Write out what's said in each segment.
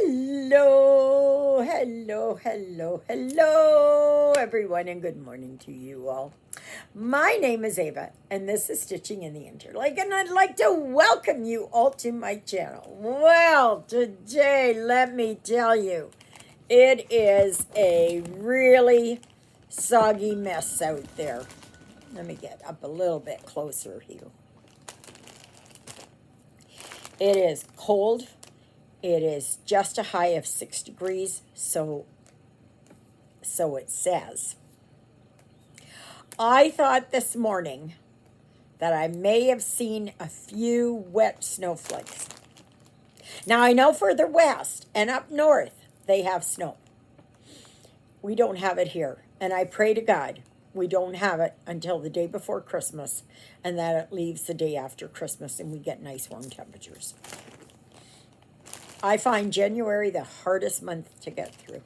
Hello, everyone, and good morning to you all. My name is Ava, and this is Stitching in the Interlake, and I'd like to welcome you all to my channel. Well, today, let me tell you, it is a really soggy mess out there. Let me get up a little bit closer here. It is cold. It is just a high of 6 degrees, so it says. I thought this morning that I may have seen a few wet snowflakes. Now, I know further west and up north they have snow. We don't have it here, and I pray to God we don't have it until the day before Christmas, and that it leaves the day after Christmas and we get nice warm temperatures. I find January the hardest month to get through.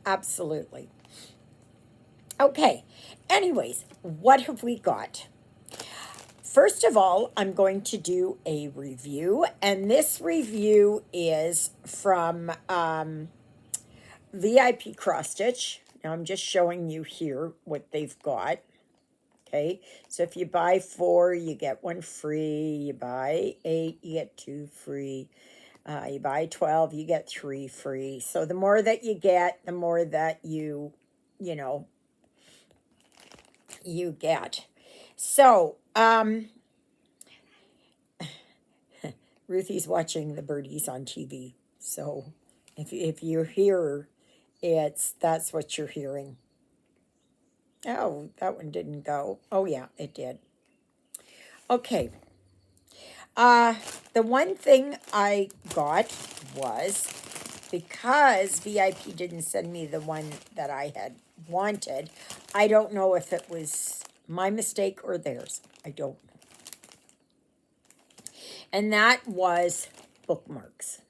Absolutely. Okay, anyways, what have we got? First of all, I'm going to do a review, and this review is from VIP Cross Stitch. Now I'm just showing you here what they've got. Okay, so if you buy 4, you get 1 free. You buy 8, you get 2 free. You buy 12, you get 3 free. So the more that you get, the more that you get. So, Ruthie's watching the birdies on TV. So if you hear that's what you're hearing. Oh, that one didn't go. Oh yeah, it did. Okay. The one thing I got was, because VIP didn't send me the one that I had wanted, I don't know if it was my mistake or theirs. I don't know. And that was bookmarks.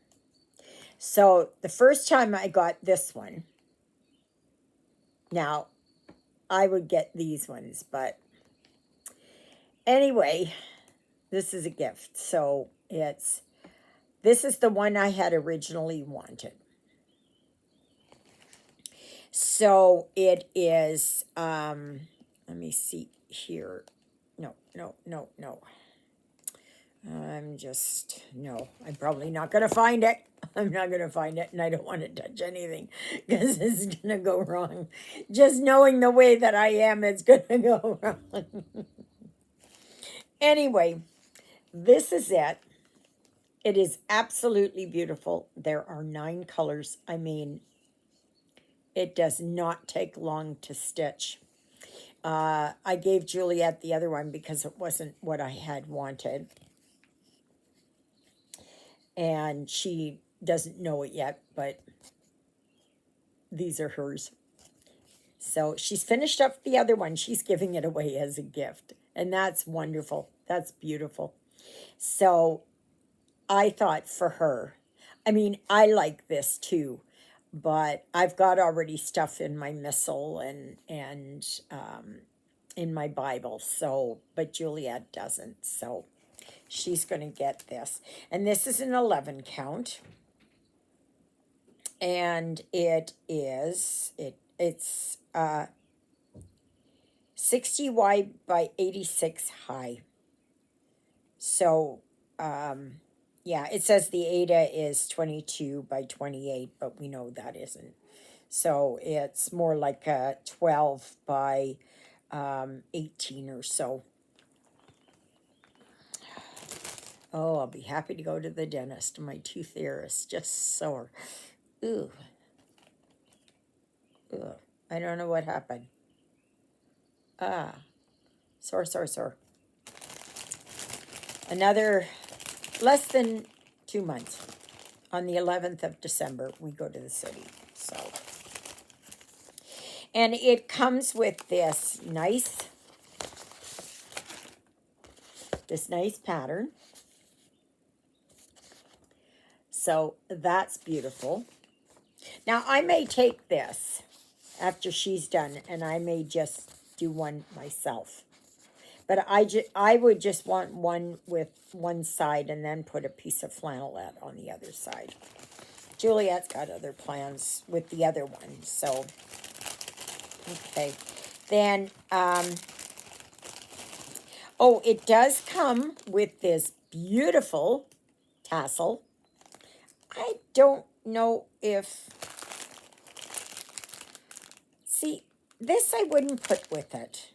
So the first time I got this one, now I would get these ones, but anyway, this is a gift. So this is the one I had originally wanted. So it is, let me see here. No. I'm probably not going to find it. I'm not going to find it, and I don't want to touch anything because it's going to go wrong. Just knowing the way that I am, it's going to go wrong. Anyway, this is it. It is absolutely beautiful. There are 9 colors. I mean, it does not take long to stitch. I gave Juliet the other one because it wasn't what I had wanted. And she doesn't know it yet, but these are hers. So she's finished up the other one. She's giving it away as a gift. And that's wonderful. That's beautiful. So I thought for her, I mean, I like this too, but I've got already stuff in my missal and in my Bible. So, but Juliet doesn't. So she's going to get this. And this is an 11 count. And it's 60 wide by 86 high. So, yeah, it says the Ada is 22 by 28, but we know that isn't. So it's more like a 12 by 18 or so. Oh, I'll be happy to go to the dentist. My tooth there is just sore. Ooh. Ugh. I don't know what happened. Sore. Another less than 2 months. On the 11th of December, we go to the city. So, and it comes with this nice pattern. So that's beautiful. Now I may take this after she's done, and I may just do one myself. But I would just want one with one side and then put a piece of flannelette on the other side. Juliet's got other plans with the other one, so okay. Then, oh, it does come with this beautiful tassel. I don't know if, see, this I wouldn't put with it,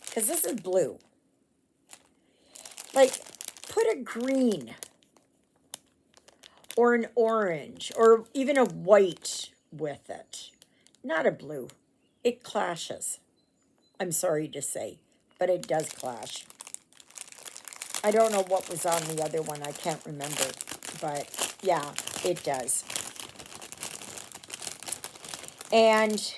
because this is blue. Like, put a green, or an orange, or even a white with it. Not a blue. It clashes. I'm sorry to say, but it does clash. I don't know what was on the other one. I can't remember. But yeah, it does. And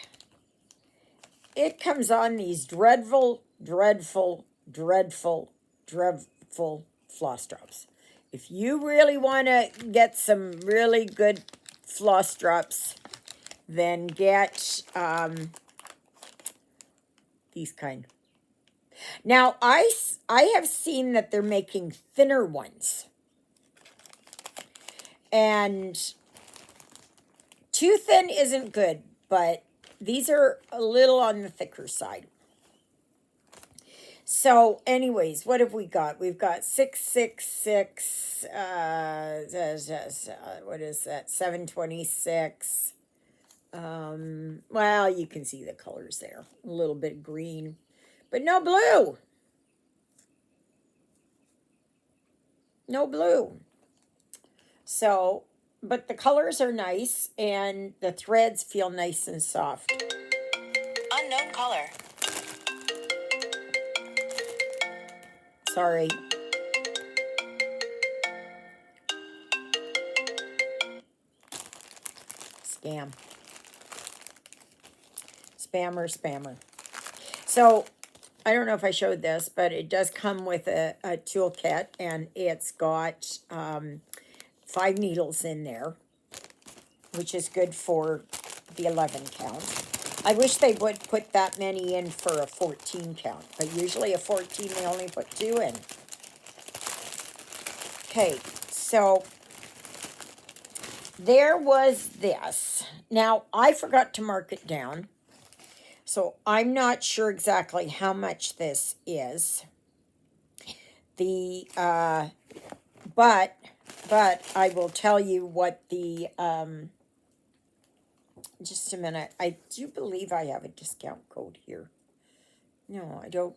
it comes on these dreadful, dreadful, dreadful, dreadful floss drops. If you really want to get some really good floss drops, then get these kind. Now, I have seen that they're making thinner ones. And too thin isn't good, but these are a little on the thicker side. So, anyways, what have we got? We've got 666, what is that? 726. Well, you can see the colors there. A little bit green, but no blue. No blue. So, but the colors are nice, and the threads feel nice and soft. Unknown caller. Sorry. Scam. Spammer. So, I don't know if I showed this, but it does come with a toolkit, and it's got 5 needles in there, which is good for the 11 count. I wish they would put that many in for a 14 count, but usually a 14 they only put 2 in. Okay, so there was this. Now, I forgot to mark it down, so I'm not sure exactly how much this is. The, but I will tell you what the, just a minute. I do believe I have a discount code here. No, I don't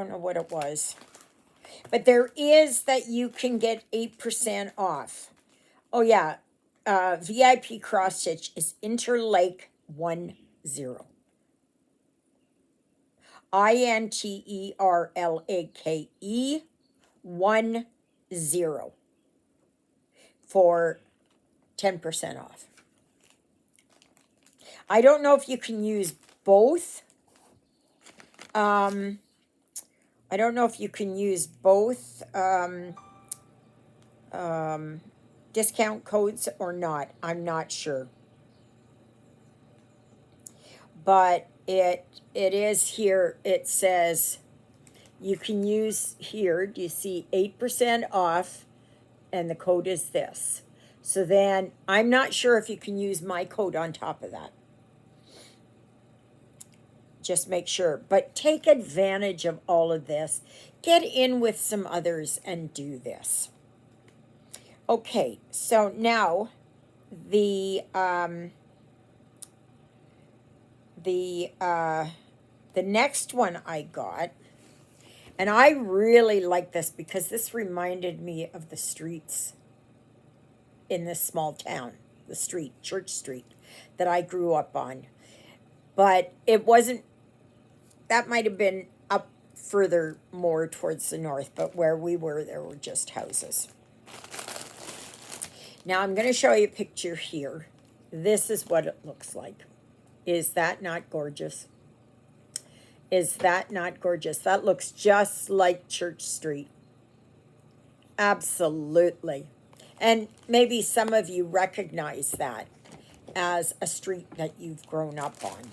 know what it was. But there is that you can get 8% off. Oh yeah, VIP cross stitch is Interlake 10. INTERLAKE 10 for 10% off. I don't know if you can use both. I don't know if you can use both discount codes or not. I'm not sure. But it is here. It says you can use here. Do you see 8% off? And the code is this. So then I'm not sure if you can use my code on top of that. Just make sure. But take advantage of all of this. Get in with some others and do this. Okay, so now the next one I got, and I really like this because this reminded me of the streets in this small town, the street, Church Street, that I grew up on. But it wasn't, that might have been up further more towards the north, but where we were, there were just houses. Now I'm going to show you a picture here. This is what it looks like. Is that not gorgeous? Is that not gorgeous? That looks just like Church Street. Absolutely. And maybe some of you recognize that as a street that you've grown up on.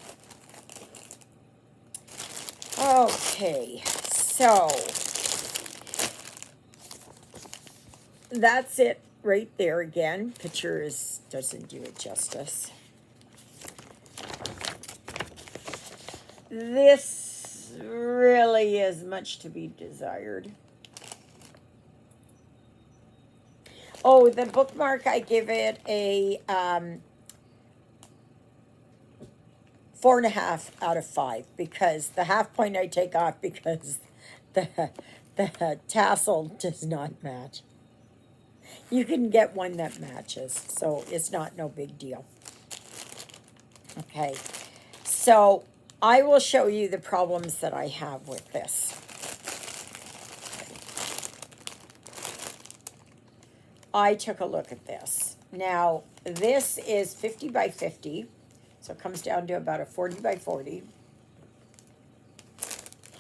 Okay, so that's it right there again. Picture doesn't do it justice. This really is much to be desired. Oh, the bookmark, I give it a 4.5 out of 5 because the half point I take off because the tassel does not match. You can get one that matches, so it's not no big deal. Okay, so I will show you the problems that I have with this. I took a look at this. Now, this is 50 by 50, so it comes down to about a 40 by 40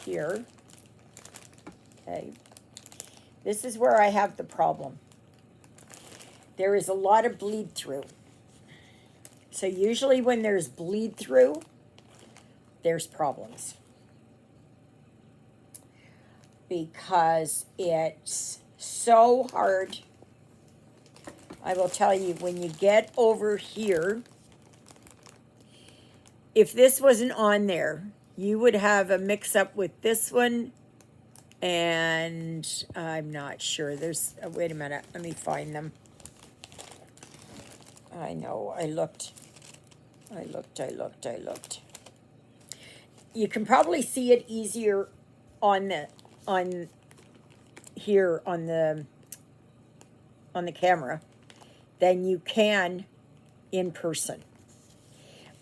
here. Okay, this is where I have the problem. There is a lot of bleed through. So usually when there's bleed through, there's problems. Because it's so hard. I will tell you, when you get over here, if this wasn't on there, you would have a mix-up with this one, and I'm not sure. There's, wait a minute, let me find them. I know, I looked. You can probably see it easier on the camera than you can in person.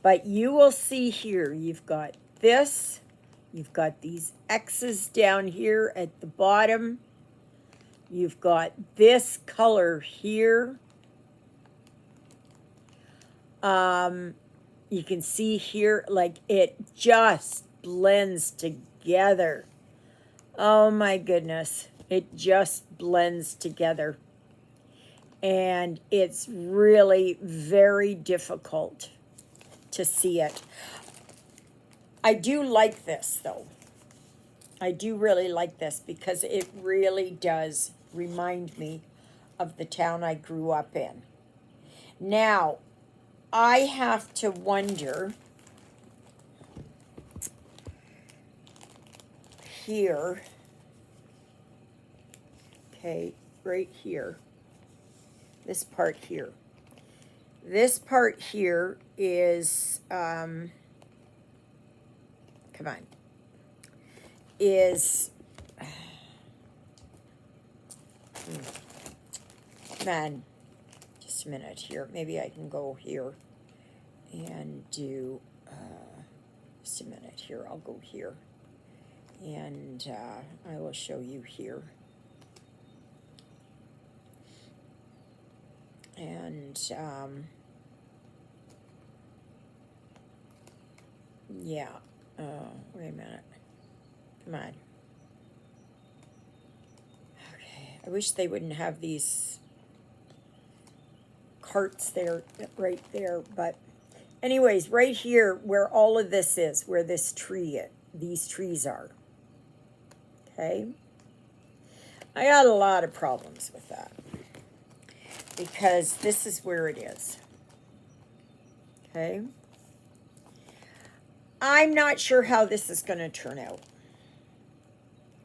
But you will see here, you've got this, you've got these X's down here at the bottom, you've got this color here. You can see here, like, it just blends together. Oh my goodness, it just blends together. And it's really very difficult to see it. I do like this, though. I do really like this because it really does remind me of the town I grew up in. Now, I have to wonder here, okay, right here, this part here. This part here is, come on, is, man, just a minute here. Maybe I can go here and do, just a minute here. I'll go here, and I will show you here. And, yeah, wait a minute. Come on. Okay, I wish they wouldn't have these carts there, right there, but anyways, right here where all of this is, where this these trees are, okay? I got a lot of problems with that because this is where it is, okay? I'm not sure how this is going to turn out.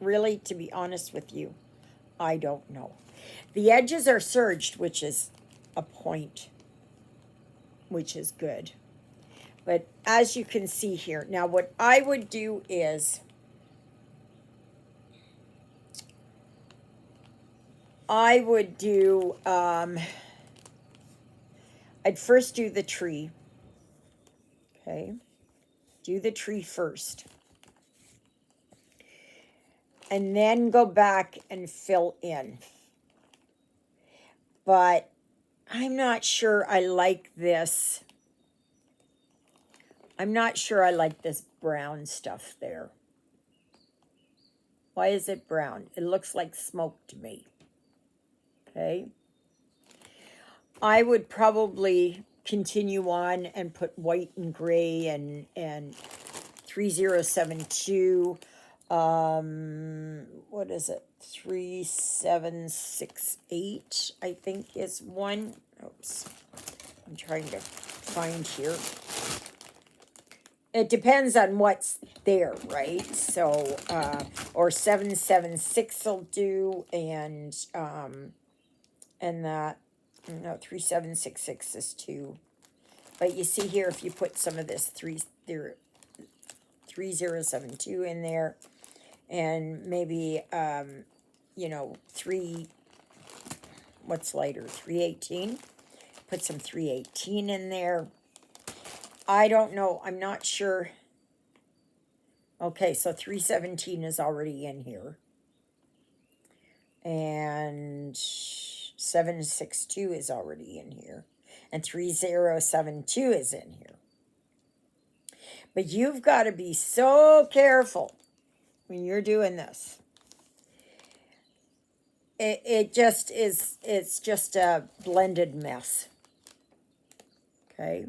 Really, to be honest with you, I don't know. The edges are serged, which is a point, which is good. But as you can see here, now what I would do is I would do, I'd first do the tree, okay? Do the tree first. And then go back and fill in. But I'm not sure I like this. I'm not sure I like this brown stuff there. Why is it brown? It looks like smoke to me. Okay. I would probably continue on and put white and gray and 3072. What is it? 3768, I think, is one. Oops. I'm trying to find here. It depends on what's there, right? So, or 776 will do, and that, no, 3766 is two. But you see here, if you put some of this 3072 in there, and maybe, what's lighter, 318? Put some 318 in there. I don't know, I'm not sure. Okay, so 317 is already in here. And 762 is already in here. And 3072 is in here. But you've got to be so careful when you're doing this. It just is, it's just a blended mess. Okay.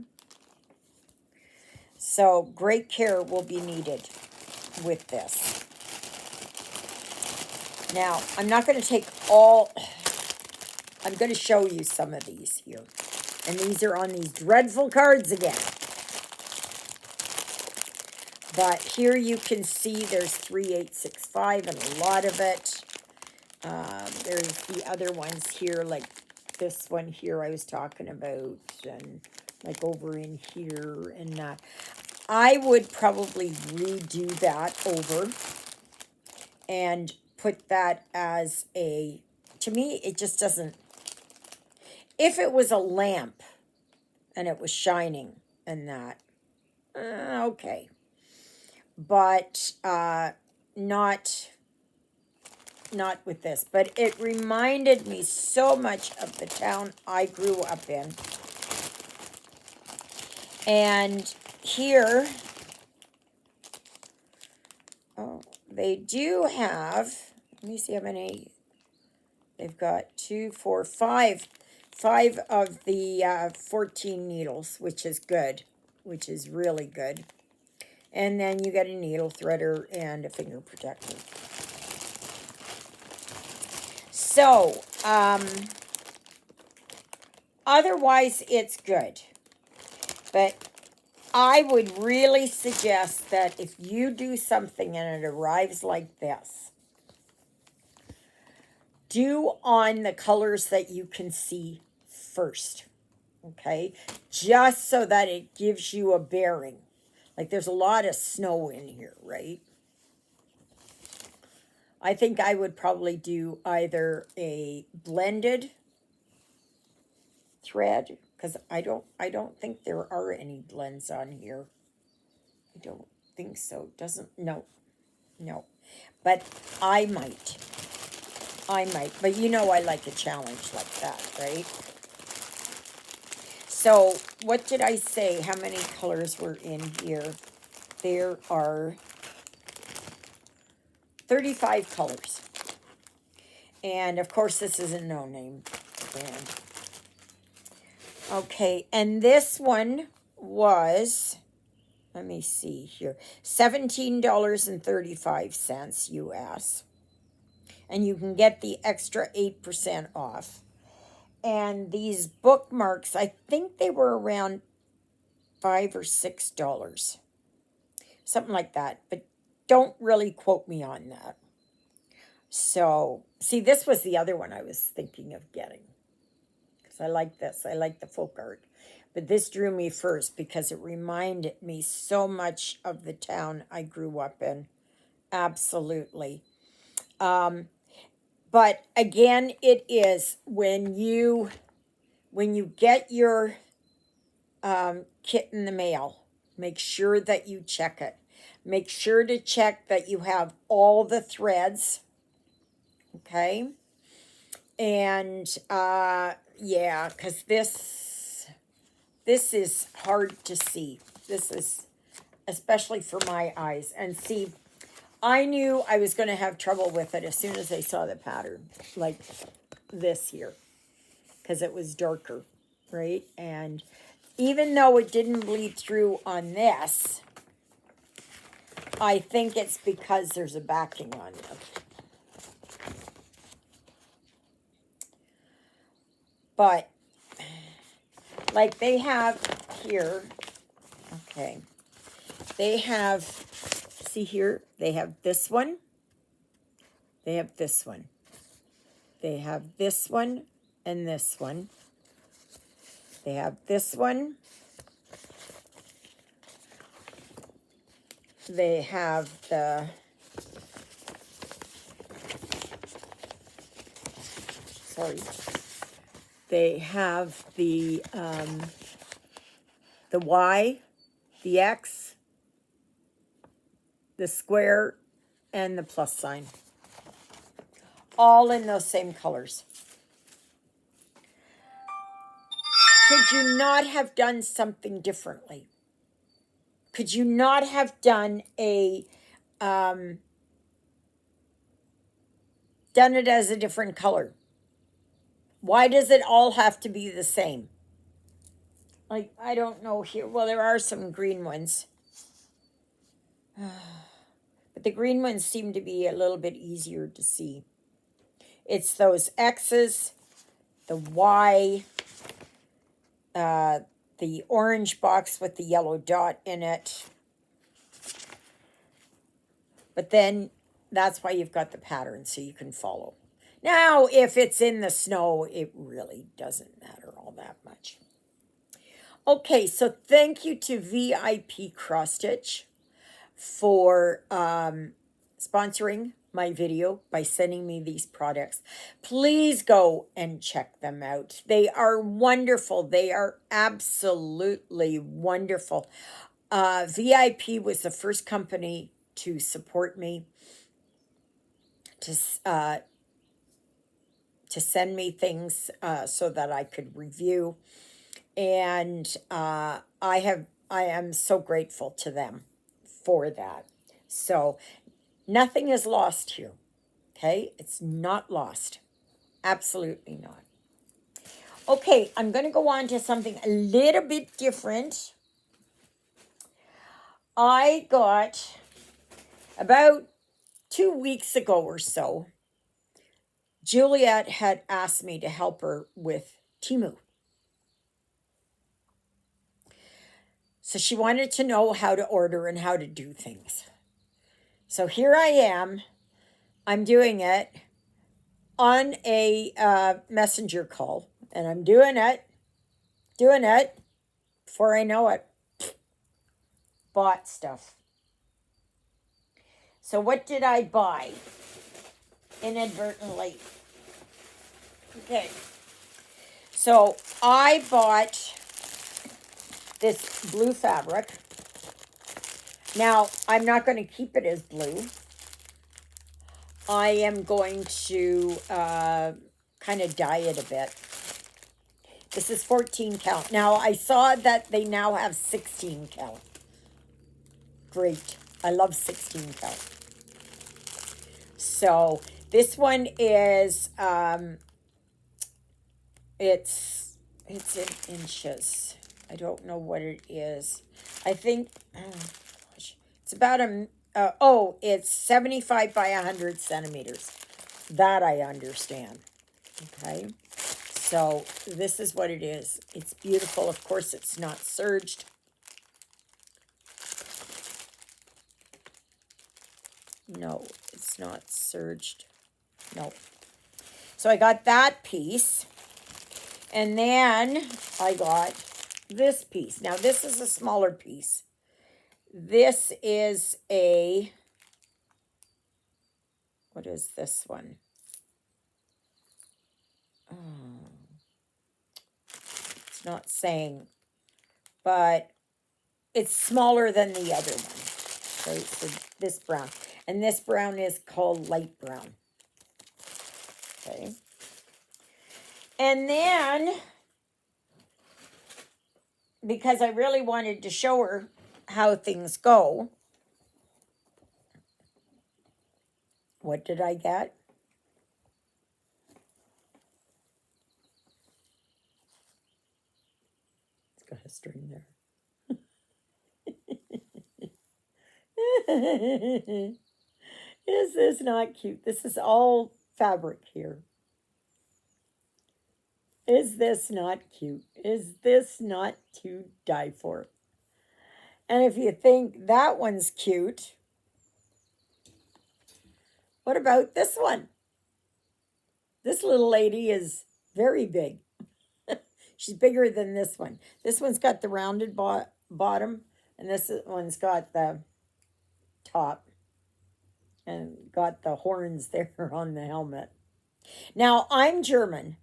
So great care will be needed with this. Now, I'm not going to take all, I'm going to show you some of these here. And these are on these dreadful cards again. But here you can see there's 3865 and a lot of it. There's the other ones here, like this one here I was talking about, and like over in here and that. I would probably redo that over and put that as a, to me, it just doesn't, if it was a lamp and it was shining and that, okay. But not with this. But it reminded me so much of the town I grew up in. And here, oh, they do have, let me see how many, they've got 2, 4, 5 of the 14 needles, which is good, which is really good. And then you get a needle threader and a finger protector. So, otherwise it's good. But I would really suggest that if you do something and it arrives like this, do on the colors that you can see first. Okay? Just so that it gives you a bearing. Like there's a lot of snow in here, right? I think I would probably do either a blended thread, because I don't think there are any blends on here. I don't think so. No. But I might. But you know I like a challenge like that, right? So what did I say? How many colors were in here? There are 35 colors. And of course this is a no-name brand. Okay, and this one was, let me see here, $17.35 US. And you can get the extra 8% off. And these bookmarks, I think they were around $5 or $6. Something like that. But don't really quote me on that. So, see, this was the other one I was thinking of getting. Because I like this. I like the folk art. But this drew me first because it reminded me so much of the town I grew up in. Absolutely. But again, it is when you get your kit in the mail, make sure that you check it. Make sure to check that you have all the threads. Okay. And yeah, because this is hard to see. This is especially for my eyes. And see, I knew I was going to have trouble with it as soon as I saw the pattern, like this here, because it was darker, right? And even though it didn't bleed through on this, I think it's because there's a backing on it. But, like they have here, okay, they have, see here, they have this one, they have this one, they have this one, and this one, they have this one, they have the, sorry, they have the Y, the X, the square, and the plus sign. All in those same colors. Could you not have done something differently? Could you not have done done it as a different color? Why does it all have to be the same? Like, I don't know here. Well, there are some green ones. But the green ones seem to be a little bit easier to see. It's those X's, the Y, the orange box with the yellow dot in it. But then that's why you've got the pattern so you can follow. Now, if it's in the snow, it really doesn't matter all that much. Okay, so thank you to VIP Cross Stitch for sponsoring my video by sending me these products. Please go and check them out. They are wonderful. They are absolutely wonderful. VIP was the first company to support me, to send me things so that I could review, and I am so grateful to them for that. So nothing is lost here. Okay, it's not lost. Absolutely not. Okay, I'm going to go on to something a little bit different. I got, about 2 weeks ago or so, Juliet had asked me to help her with Temu. So she wanted to know how to order and how to do things. So here I am. I'm doing it on a messenger call. And I'm doing it. Before I know it, bought stuff. So what did I buy inadvertently? Okay. So I bought this blue fabric. Now, I'm not going to keep it as blue. I am going to kind of dye it a bit. This is 14 count. Now, I saw that they now have 16 count. Great. I love 16 count. So, this one is, it's in inches. I don't know what it is. I think, oh gosh, it's about it's 75 by 100 centimeters. That I understand. Okay. So this is what it is. It's beautiful. Of course, it's not serged. No, it's not serged. No. So I got that piece. And then I got this piece. Now, this is a smaller piece. This is what is this one? Oh, it's not saying, but it's smaller than the other one. Okay, so this brown. And this brown is called light brown. Okay. And then, because I really wanted to show her how things go, what did I get? It's got a string there. Is this not cute? This is all fabric here. Is this not cute? Is this not to die for? And if you think that one's cute, what about this one? This little lady is very big. She's bigger than this one. This one's got the rounded bottom, and this one's got the top and got the horns there on the helmet. Now, I'm German,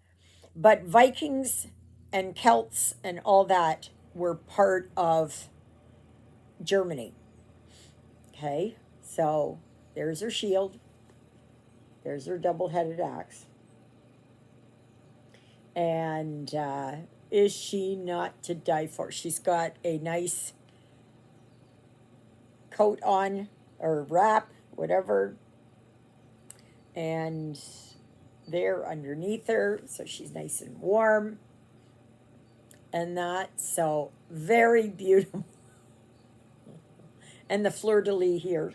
but Vikings and Celts and all that were part of Germany. Okay, so there's her shield, there's her double headed axe. And is she not to die for? She's got a nice coat on or wrap, whatever, and there underneath her, so she's nice and warm. And that, so very beautiful. And the fleur de lis here.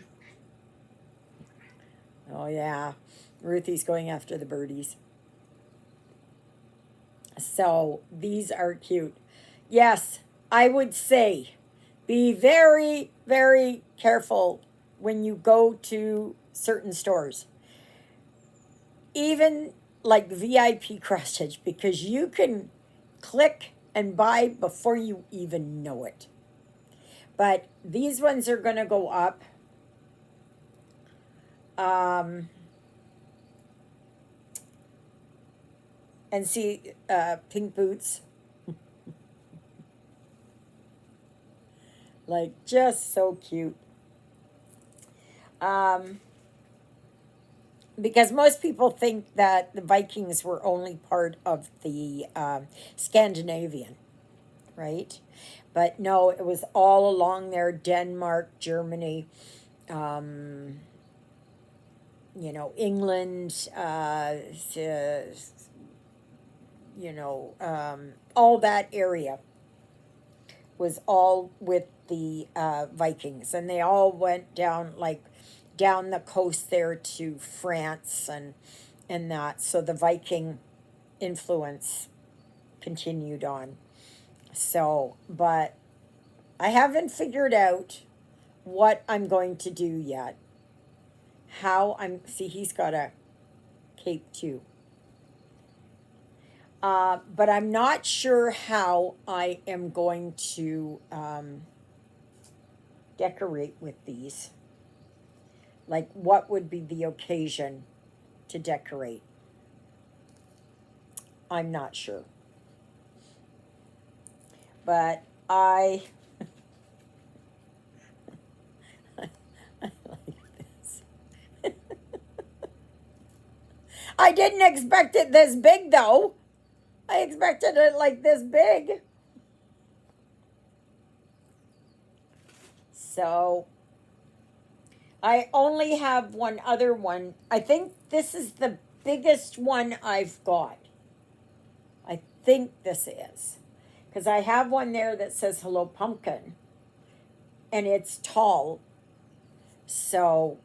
Oh, yeah. Ruthie's going after the birdies. So these are cute. Yes, I would say be very, very careful when you go to certain stores. Even like VIP cross stitch, because you can click and buy before you even know it. But these ones are going to go up. And see, pink boots. Like, just so cute. Because most people think that the Vikings were only part of the Scandinavian, right? But no, it was all along there, Denmark, Germany, England, all that area was all with the Vikings, and they all went down down the coast there to France and that. So the Viking influence continued on. So, but I haven't figured out what I'm going to do yet. See, he's got a cape too. But I'm not sure how I am going to decorate with these. Like, what would be the occasion to decorate? I'm not sure. But I like this. I didn't expect it this big, though. I expected it like this big. So I only have one other one. I think this is the biggest one I've got. I think this is. Because I have one there that says Hello Pumpkin. And it's tall. So,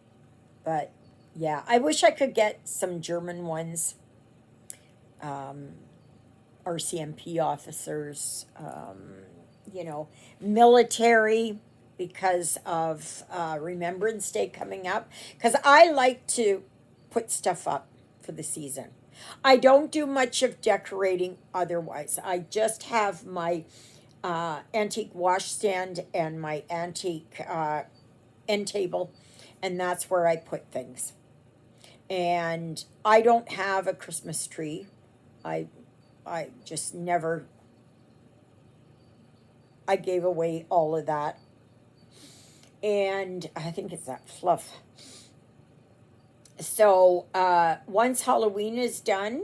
but yeah, I wish I could get some German ones. RCMP officers, military, because of Remembrance Day coming up. Because I like to put stuff up for the season. I don't do much of decorating otherwise. I just have my antique washstand and my antique end table, and that's where I put things. And I don't have a Christmas tree. I just never, I gave away all of that. And I think it's that fluff. So once Halloween is done,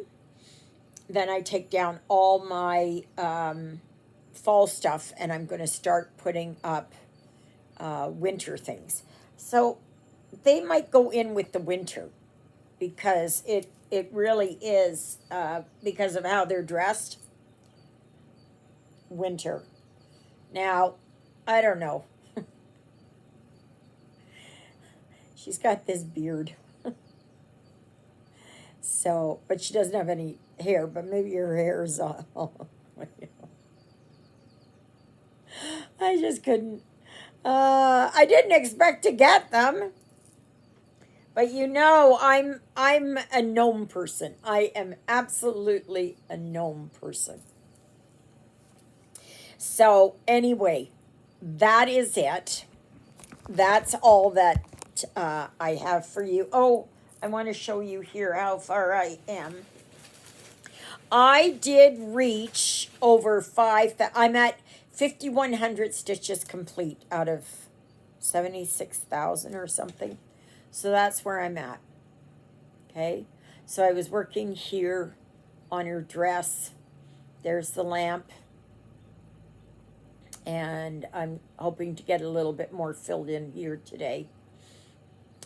then I take down all my fall stuff, and I'm going to start putting up winter things. So they might go in with the winter, because it really is, because of how they're dressed, winter. Now, I don't know. She's got this beard. So, but she doesn't have any hair, but maybe your hair is all. I just couldn't. I didn't expect to get them, but I'm a gnome person. I am absolutely a gnome person. So anyway, that is it. That's all that I have for you. Oh, I want to show you here how far I am. I did reach over five. I'm at 5,100 stitches complete out of 76,000 or something. So that's where I'm at. Okay. So I was working here on her dress. There's the lamp. And I'm hoping to get a little bit more filled in here today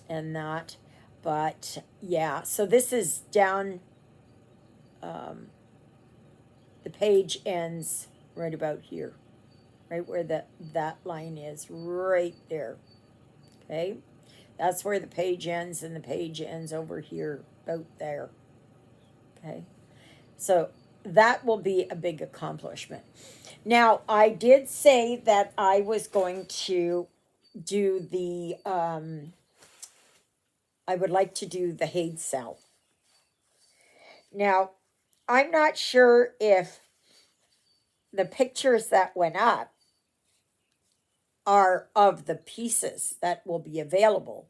and that. But yeah, so this is down, um, the page ends right about here, right where that line is, right there. Okay, that's where the page ends, and the page ends over here, about there. Okay, so that will be a big accomplishment. Now, I did say that I was going to do I would like to do the Haid cell. Now, I'm not sure if the pictures that went up are of the pieces that will be available,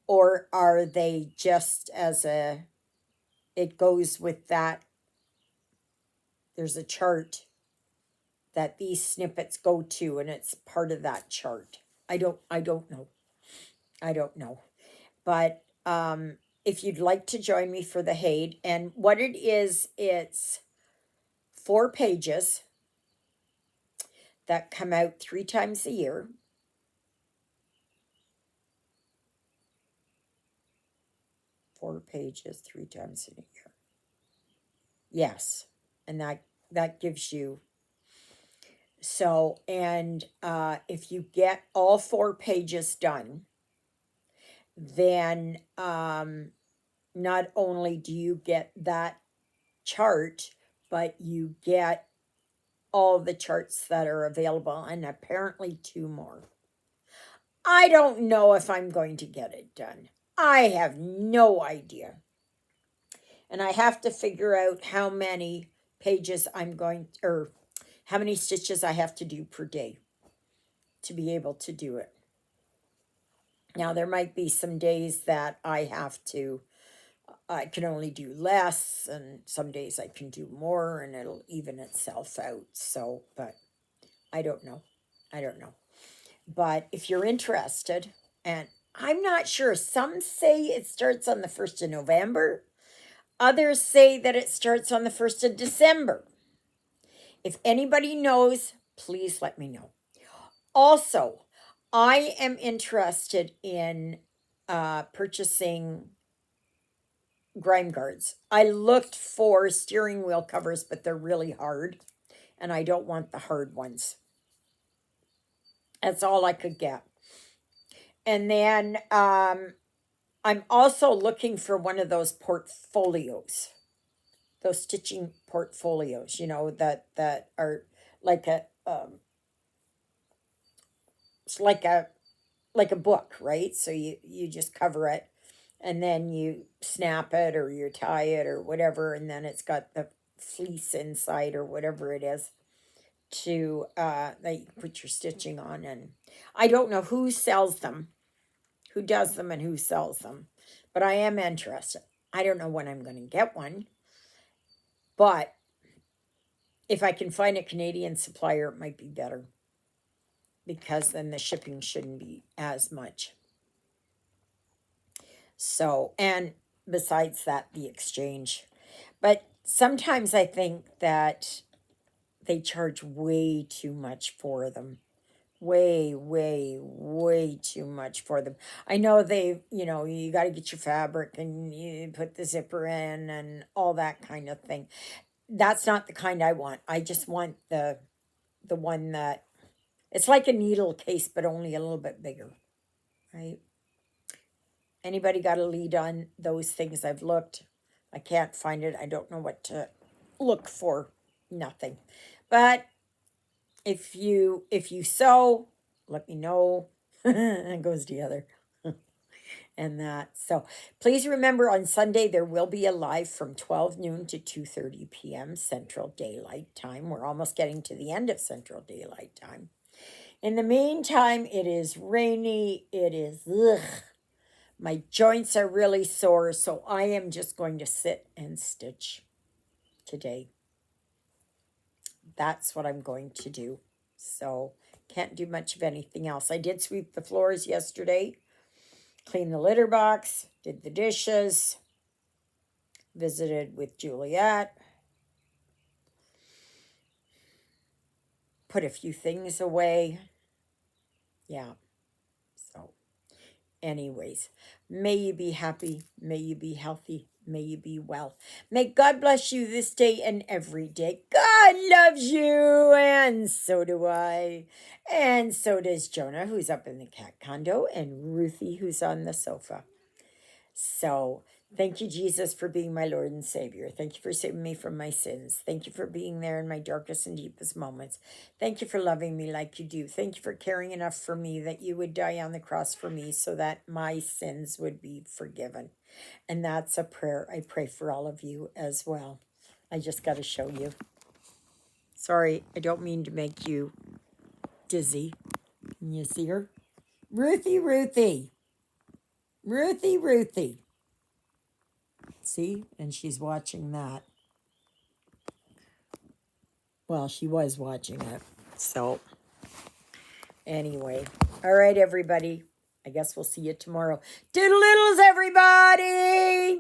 or are they just it goes with that, there's a chart that these snippets go to, and it's part of that chart. I don't know. I don't know. But if you'd like to join me for the Haid, and what it is, it's 4 pages that come out 3 times a year. 4 pages 3 times a year. Yes, and that gives you, so, and if you get all 4 pages done, then not only do you get that chart, but you get all the charts that are available, and apparently 2 more. I don't know if I'm going to get it done. I have no idea. And I have to figure out how many pages or how many stitches I have to do per day to be able to do it. Now, there might be some days that I can only do less, and some days I can do more, and it'll even itself out. So, but I don't know. I don't know. But if you're interested, and I'm not sure, some say it starts on the 1st of November, others say that it starts on the 1st of December. If anybody knows, please let me know. Also, I am interested in purchasing grime guards. I looked for steering wheel covers, but they're really hard, and I don't want the hard ones. That's all I could get. And then I'm also looking for one of those portfolios, those stitching portfolios, that are like it's like a book, right? So you just cover it, and then you snap it or you tie it or whatever, and then it's got the fleece inside or whatever it is to that you put your stitching on. And I don't know who sells them, who does them, and who sells them, but I am interested. I don't know when I'm going to get one, but if I can find a Canadian supplier, it might be better, because then the shipping shouldn't be as much. So, and besides that, the exchange. But sometimes I think that they charge way too much for them. Way, way, way too much for them. I know you got to get your fabric and you put the zipper in and all that kind of thing. That's not the kind I want. I just want the one that, it's like a needle case, but only a little bit bigger, right? Anybody got a lead on those things? I've looked. I can't find it. I don't know what to look for. Nothing. But if you sew, let me know. It goes together. And that. So please remember on Sunday there will be a live from 12 noon to 2:30 p.m. Central Daylight Time. We're almost getting to the end of Central Daylight Time. In the meantime, it is rainy. It is ugh. My joints are really sore, so I am just going to sit and stitch today. That's what I'm going to do. So can't do much of anything else. I did sweep the floors yesterday, clean the litter box, did the dishes, visited with Juliet, put a few things away. Yeah. So anyways, may you be happy, may you be healthy, may you be well. May God bless you this day and every day. God loves you, and so do I. And so does Jonah, who's up in the cat condo, and Ruthie, who's on the sofa. So thank you, Jesus, for being my Lord and Savior. Thank you for saving me from my sins. Thank you for being there in my darkest and deepest moments. Thank you for loving me like you do. Thank you for caring enough for me that you would die on the cross for me so that my sins would be forgiven. And that's a prayer I pray for all of you as well. I just got to show you. Sorry, I don't mean to make you dizzy. Can you see her? Ruthie, Ruthie. Ruthie, Ruthie. See? And she's watching that. Well, she was watching it. So, anyway. All right, everybody. I guess we'll see you tomorrow. Doodle-doodles, everybody!